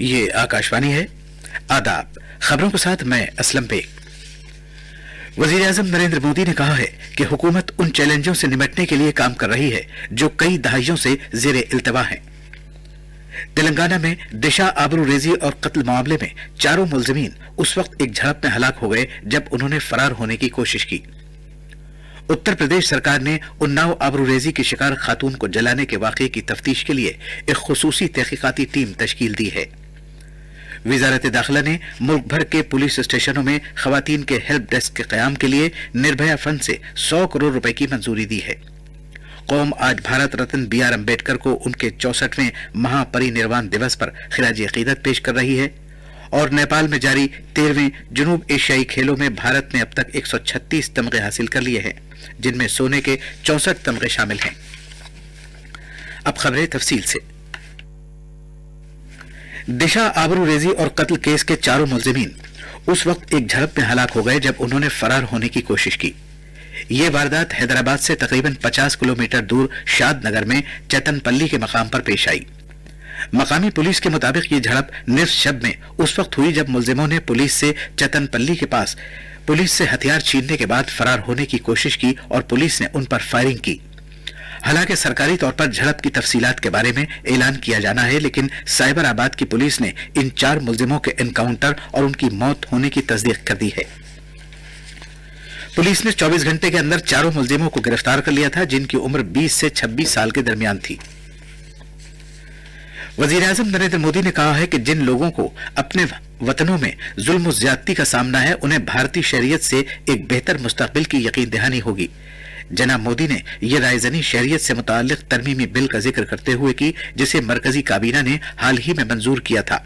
ये आकाशवाणी है। आदाब, खबरों के साथ मैं असलम बेग। वज़ीर-ए-आज़म नरेंद्र मोदी ने कहा है कि हुकूमत उन चैलेंजों से निपटने के लिए काम कर रही है जो कई दहाइयों से ज़ेरे इल्तवा हैं। तेलंगाना में दिशा आबरूरेजी और कत्ल मामले में चारों मुल्ज़िमीन उस वक्त एक झड़प में हलाक हो गए जब उन्होंने फरार होने की कोशिश की। उत्तर प्रदेश सरकार ने उन्नाव आबरूरेजी की शिकार खातून को जलाने के वाक़ये की तफ्तीश के लिए एक खुसूसी तहकीकाती टीम तश्कील दी है। वज़ारत दाखिला ने मुल्क भर के पुलिस स्टेशनों में खवातीन के हेल्प डेस्क के क़याम के लिए निर्भया फंड से 100 करोड़ रुपए की मंजूरी दी है। कौम आज भारत रत्न बी आर अम्बेडकर को उनके 64वें महापरिनिर्वाण दिवस पर खिराज अकीदत पेश कर रही है। और नेपाल में जारी 13वें जनूब एशियाई खेलों में भारत ने अब तक 136 तमगे हासिल कर लिए हैं, जिनमें सोने के 64 तमगे शामिल हैं। अब खबरें तफसील से। दिशा आबरूरेजी और कत्ल केस के चारों मुल्ज़िमीन उस वक्त एक झड़प में हलाक हो गए जब उन्होंने फरार होने की कोशिश की। ये वारदात हैदराबाद से तकरीबन 50 किलोमीटर दूर शादनगर में चेतनपल्ली के मकाम पर पेश आई। मकामी पुलिस के मुताबिक ये झड़प निस शब में उस वक्त हुई जब मुल्जिमों ने पुलिस से चेतनपल्ली के पास पुलिस से हथियार छीनने के बाद फरार होने की कोशिश की और पुलिस ने उन पर फायरिंग की। हालांकि सरकारी तौर पर झड़प की तफसीलात के बारे में ऐलान किया जाना है, लेकिन साइबराबाद की पुलिस ने इन 4 मुल्जिमों के एनकाउंटर और उनकी मौत होने की तस्दीक कर दी है। पुलिस ने 24 घंटे के अंदर चारों मुल्जिमों को गिरफ्तार कर लिया था, जिनकी उम्र 20 से 26 साल के दरमियान थी। वज़ीर-ए-आज़म नरेंद्र मोदी ने कहा है कि जिन लोगों को अपने वतनों में जुल्म और ज्यादती का सामना है, उन्हें भारतीय शरीयत से एक बेहतर मुस्तकबिल की यकीन दहानी होगी। जनाब मोदी ने यह रायज़नी शरीयत से मुताल्लिक तरमीमी बिल का जिक्र करते हुए की, जिसे मरकजी काबीना ने हाल ही में मंजूर किया था।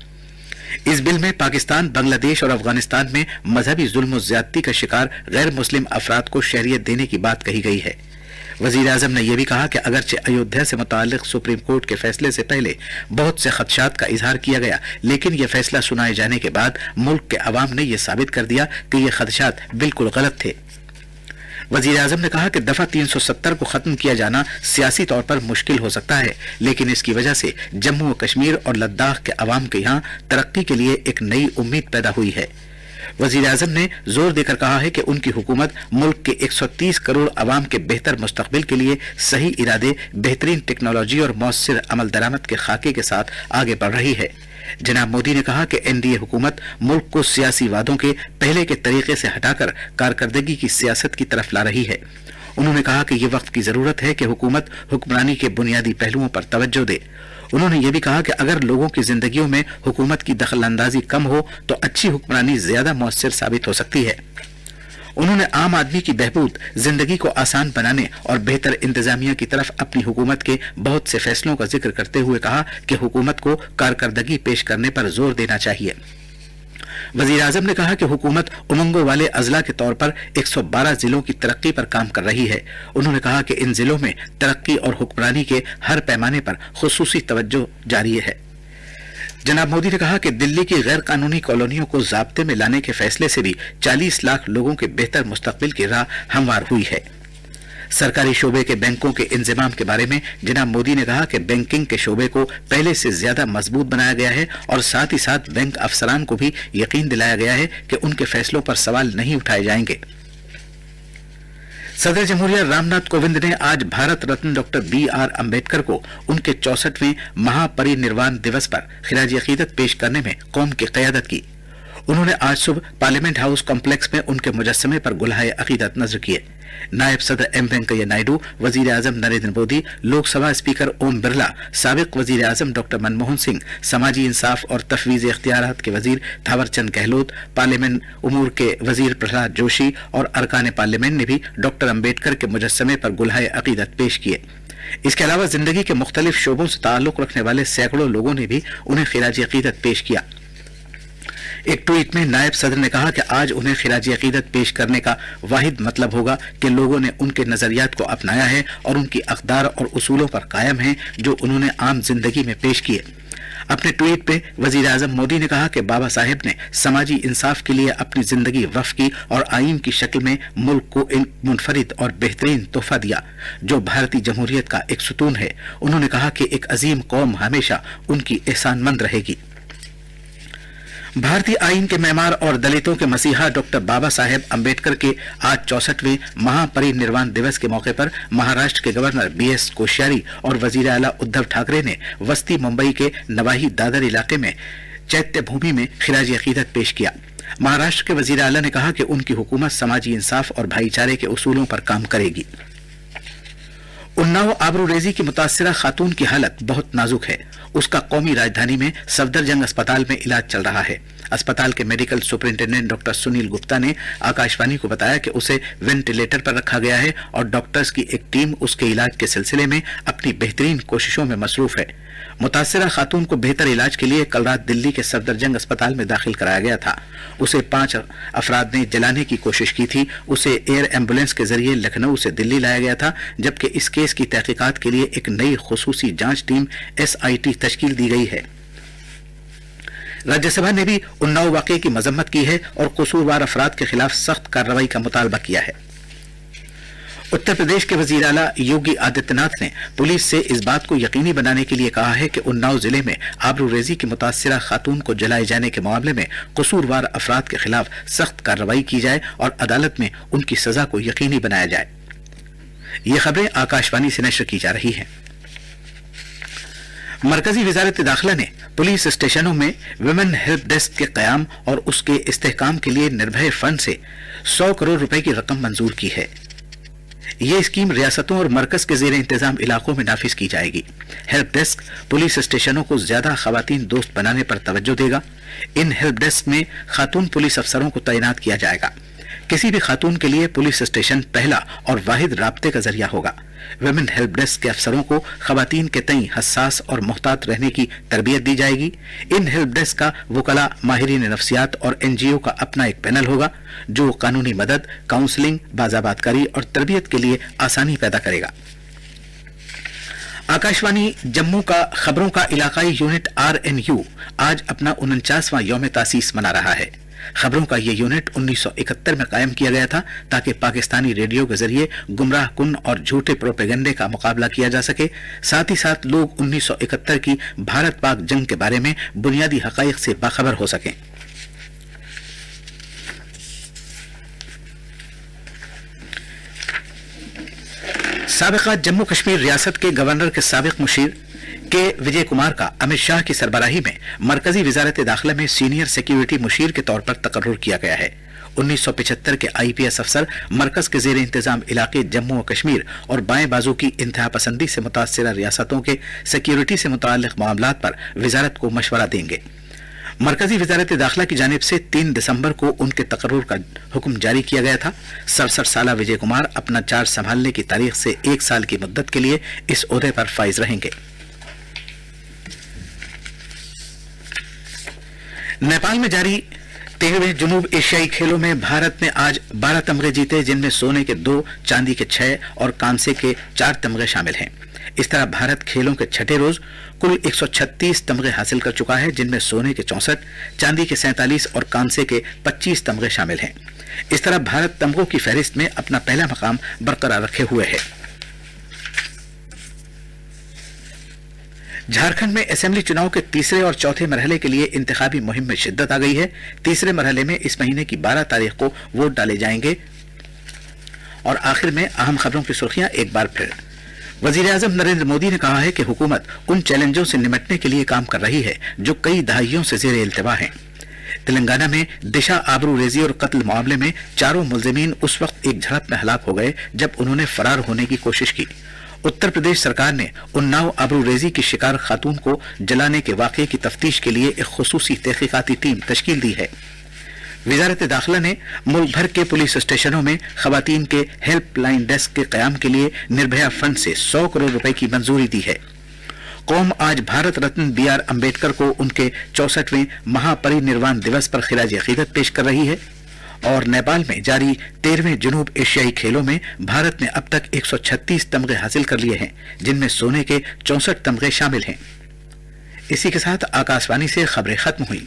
इस बिल में पाकिस्तान, बांग्लादेश और अफगानिस्तान में मजहबी जुल्म और ज्यादती का शिकार गैर मुस्लिम अफराद को शरीयत देने की बात कही गई है। वज़ीर-ए-आज़म ने यह भी कहा कि अगरचे अयोध्या से मुताल्लिक सुप्रीम कोर्ट के फैसले से पहले बहुत से खदशात का इजहार किया गया, लेकिन यह फैसला सुनाए जाने के बाद मुल्क के अवाम ने यह साबित कर दिया कि यह खदशात बिल्कुल गलत थे। वज़ीर-ए-आज़म ने कहा कि दफा 370 को खत्म किया जाना सियासी तौर पर मुश्किल हो सकता है, लेकिन इसकी वजह से जम्मू व कश्मीर और लद्दाख के अवाम के यहाँ तरक्की के लिए एक नई उम्मीद पैदा हुई है। वज़ीर-ए-आज़म ने जोर देकर कहा है कि उनकी हुकूमत मुल्क के 130 करोड़ अवाम के बेहतर मुस्तकबिल के लिए सही इरादे, बेहतरीन टेक्नोलॉजी और मौसर अमल दरामद के खाके के साथ आगे बढ़ रही है। जनाब मोदी ने कहा कि एनडीए हुकूमत मुल्क को सियासी वादों के पहले के तरीके से हटाकर कारकर्दगी की सियासत की तरफ ला रही है। उन्होंने कहा कि यह वक्त की जरूरत है कि हुकूमत हुक्मरानी के बुनियादी पहलुओं पर तवज्जो दे। उन्होंने यह भी कहा कि अगर लोगों की जिंदगियों में हुकूमत की दखल अंदाजी कम हो तो अच्छी हुक्मरानी ज्यादा मौसर साबित हो सकती है। उन्होंने आम आदमी की बहबूद, जिंदगी को आसान बनाने और बेहतर इंतजामिया की तरफ अपनी हुकूमत के बहुत से फैसलों का जिक्र करते हुए कहा कि हुकूमत को कारकर्दगी पेश करने पर जोर देना चाहिए। वज़ीर-ए-आज़म ने कहा कि हुकूमत उमंगों वाले अजला के तौर पर 112 जिलों की तरक्की पर काम कर रही है। उन्होंने कहा कि इन जिलों में तरक्की और हुक्मरानी के हर पैमाने पर खुसूसी तवज्जो जारी है। जनाब मोदी ने कहा कि दिल्ली की गैर कानूनी कॉलोनियों को ज़ाब्ते में लाने के फैसले से भी 40 लाख लोगों के बेहतर मुस्तकबिल की राह हमवार हुई है। सरकारी शोबे के बैंकों के इंतजाम के बारे में जनाब मोदी ने कहा कि बैंकिंग के शोबे को पहले से ज्यादा मजबूत बनाया गया है और साथ ही साथ बैंक अफसरान को भी यकीन दिलाया गया है कि उनके फैसलों पर सवाल नहीं उठाए जाएंगे। सदर जमहूरिया रामनाथ कोविंद ने आज Bharat Ratna doctor B are Ambedkar को उनके 64वें महापरिनिर्वाण दिवस पर खिराज अकीदत पेश करने में कौम की क़यादत की। उन्होंने आज सुबह पार्लियामेंट हाउस कॉम्प्लेक्स में उनके मुजस्समे पर गुलहाए अकीदत नजर किए। नायब सदर एम वेंकैया नायडू, वज़ीर-ए-आज़म नरेंद्र मोदी, लोकसभा स्पीकर ओम बिरला, साबिक वज़ीर-ए-आज़म डॉक्टर मनमोहन सिंह, समाजी इंसाफ और तफवीज़ इख्तियारात के वज़ीर थावरचंद गहलोत, पार्लियामेंट उमूर के वज़ीर प्रहलाद जोशी और अरकान पार्लियामेंट ने भी डॉक्टर अम्बेडकर के मुजस्समे पर गुलहाए अकीदत पेश किए। इसके अलावा जिंदगी के मुख्तलिफ शोबों से ताल्लुक रखने वाले सैकड़ों लोगों ने भी उन्हें खिराज अकीदत पेश किया। एक ट्वीट में नायब सदर ने कहा कि आज उन्हें खिराज अकीदत पेश करने का वाहिद मतलब होगा कि लोगों ने उनके नजरियात को अपनाया है और उनकी अक़दार और उसूलों पर कायम हैं जो उन्होंने आम जिंदगी में पेश किए। अपने ट्वीट पे वज़ीर-ए-आज़म मोदी ने कहा कि बाबा साहेब ने समाजी इंसाफ के लिए अपनी जिंदगी वक्फ की और आईन की शक्ल में मुल्क को एक मुनफरिद और बेहतरीन तोहफा दिया जो भारतीय जमहूरियत का एक सुतून है। उन्होंने कहा कि एक अजीम कौम हमेशा उनकी एहसानमंद रहेगी। भारतीय आईन के मेहमान और दलितों के मसीहा डॉक्टर बाबा साहेब अंबेडकर के आज 64वें महापरिनिर्वाण दिवस के मौके पर महाराष्ट्र के गवर्नर बीएस कोश्यारी और वजीर आला उद्धव ठाकरे ने वस्ती मुंबई के नवाही दादर इलाके में चैत्य भूमि में खिराज अकीदत पेश किया। महाराष्ट्र के वजीर आला ने कहा कि उनकी हुकूमत समाजी इंसाफ और भाईचारे के उसूलों पर काम करेगी। उन्नाव आबरूरेजी की मुतासिरा खातून की हालत बहुत नाजुक है। उसका कौमी राजधानी में सफदरजंग अस्पताल में इलाज चल रहा है। अस्पताल के medical superintendent doctor Sunil Gupta ने आकाशवाणी को बताया कि उसे वेंटिलेटर पर रखा गया है और डॉक्टर्स की एक टीम उसके इलाज के सिलसिले में अपनी बेहतरीन कोशिशों में मसरूफ है। मुतासिरा खातून को बेहतर इलाज के लिए कल रात दिल्ली के सफदरजंग अस्पताल में दाखिल कराया गया था। उसे 5 अफराद ने जलाने की कोशिश की थी। उसे एयर एम्बुलेंस के जरिए लखनऊ से दिल्ली लाया गया था, जबकि इस केस की तहकीकात के लिए एक नई खुसूसी जांच टीम SIT तश्कील दी गई है। राज्यसभा ने भी उन्नाव वाकये की मजम्मत की है और कसूरवार अफराद के खिलाफ सख्त कार्रवाई का मुतालबा किया है। उत्तर प्रदेश के वजीर आला योगी आदित्यनाथ ने पुलिस से इस बात को यकीनी बनाने के लिए कहा है कि उन्नाव जिले में आबरूरेजी की मुतासिरा खातून को जलाए जाने के मामले में कसूरवार अफराद के खिलाफ सख्त कार्रवाई की जाए और अदालत में उनकी सजा को यकीनी बनाया जाए। ये खबरें आकाशवाणी से नश्र की जा रही हैं। मरकजी वजारत दाखिला ने पुलिस स्टेशनों में विमेन हेल्प डेस्क के कयाम और उसके इस्तेहकाम के लिए निर्भय फंड से 100 करोड़ रुपए की रकम मंजूर की है। ये स्कीम रियासतों और मरकज के जेर इंतजाम इलाकों में नाफिज की जाएगी। हेल्प डेस्क पुलिस स्टेशनों को ज्यादा खवातीन दोस्त बनाने पर तवज्जो देगा। इन हेल्प डेस्क में खातून पुलिस अफसरों को तैनात किया जाएगा। किसी भी खातून के लिए पुलिस स्टेशन पहला और वाहिद राब्ते का जरिया होगा। विमेन हेल्प डेस्क के अफसरों को खवातीन के तई हसास और मुहतात रहने की तरबियत दी जाएगी। इन हेल्प डेस्क का वकला, माहिरीन नफ्सियात और NGO का अपना एक पैनल होगा जो कानूनी मदद, काउंसलिंग, बाजाबातकारी और तरबियत के लिए आसानी पैदा करेगा। आकाशवाणी जम्मू का खबरों का इलाकाई यूनिट RNU आज अपना 49वां यौम तासीस मना रहा है। खबरों का यह यूनिट 1971 में कायम किया गया था ताकि पाकिस्तानी रेडियो के जरिए गुमराह कुन और झूठे प्रोपेगेंडे का मुकाबला किया जा सके। साथ ही साथ लोग 1971 की भारत पाक जंग के बारे में बुनियादी हकाइक से बाखबर हो सकें। साबिका जम्मू कश्मीर रियासत के गवर्नर के साबिक मुशीर के विजय कुमार का अमित शाह की सरबराही में मरकजी वजारत दाखिला में सीनियर सिक्योरिटी मुशीर के तौर पर तकर्रुर किया गया है। 1975 के IPS अफसर मरकज के जेर इंतजाम इलाके जम्मू और कश्मीर और बाएं बाजू की इंतहा पसंदी से मुतासिरा रियासतों के सिक्योरिटी से मुताल्लिक मामलात पर वजारत को मशवरा देंगे। मरकजी वजारत दाखिला की जानिब से 3 दिसंबर को उनके तकर्रुर का हुक्म जारी किया गया था। 67 साला विजय कुमार अपना चार्ज संभालने की तारीख से 1 साल की मुद्दत के लिए इस ओहदे पर फाइज रहेंगे। नेपाल में जारी 13वें जुनूब एशियाई खेलों में भारत ने आज 12 तमगे जीते, जिनमें सोने के 2, चांदी के 6 और कांसे के 4 तमगे शामिल हैं। इस तरह भारत खेलों के छठे रोज कुल 136 तमगे हासिल कर चुका है, जिनमें सोने के 64, चांदी के 47 और कांसे के 25 तमगे शामिल हैं। इस तरह भारत तमगों की फहरिस्त में अपना पहला मकाम बरकरार रखे हुए है। झारखंड में असेंबली चुनाव के तीसरे और चौथे मरहले के लिए इंतखाबी मुहिम में शिद्दत आ गई है। तीसरे मरहले में इस महीने की 12 तारीख को वोट डाले जाएंगे। और आखिर में अहम खबरों की सुर्खियां एक बार फिर। वजीर आजम नरेंद्र मोदी ने कहा है कि हुकूमत उन चैलेंजों से निपटने के लिए काम कर रही है जो कई दहाइयों से जेर इल्तिवा हैं। तेलंगाना में दिशा आबरूरेजी और कत्ल मामले में 4 मुलजिमीन उस वक्त एक झड़प में हलाक हो गए जब उन्होंने फरार होने की कोशिश की। उत्तर प्रदेश सरकार ने उन्नाव आबरूरेजी की शिकार खातून को जलाने के वाकये की तफ्तीश के लिए एक खुसूसी तहकीकाती टीम तश्कील दी है। वजारत दाखिला ने मुल्क भर के पुलिस स्टेशनों में खवातीन के हेल्पलाइन डेस्क के कयाम के लिए निर्भया फंड से 100 करोड़ रुपए की मंजूरी दी है। कौम आज भारत रत्न BR अम्बेडकर को उनके 64वें महापरिनिर्वाण दिवस पर खिराज अकीदत पेश कर रही है। और नेपाल में जारी 13वें जुनूब एशियाई खेलों में भारत ने अब तक 136 तमगे हासिल कर लिए हैं, जिनमें सोने के 64 तमगे शामिल हैं। इसी के साथ आकाशवाणी से खबरें खत्म हुई।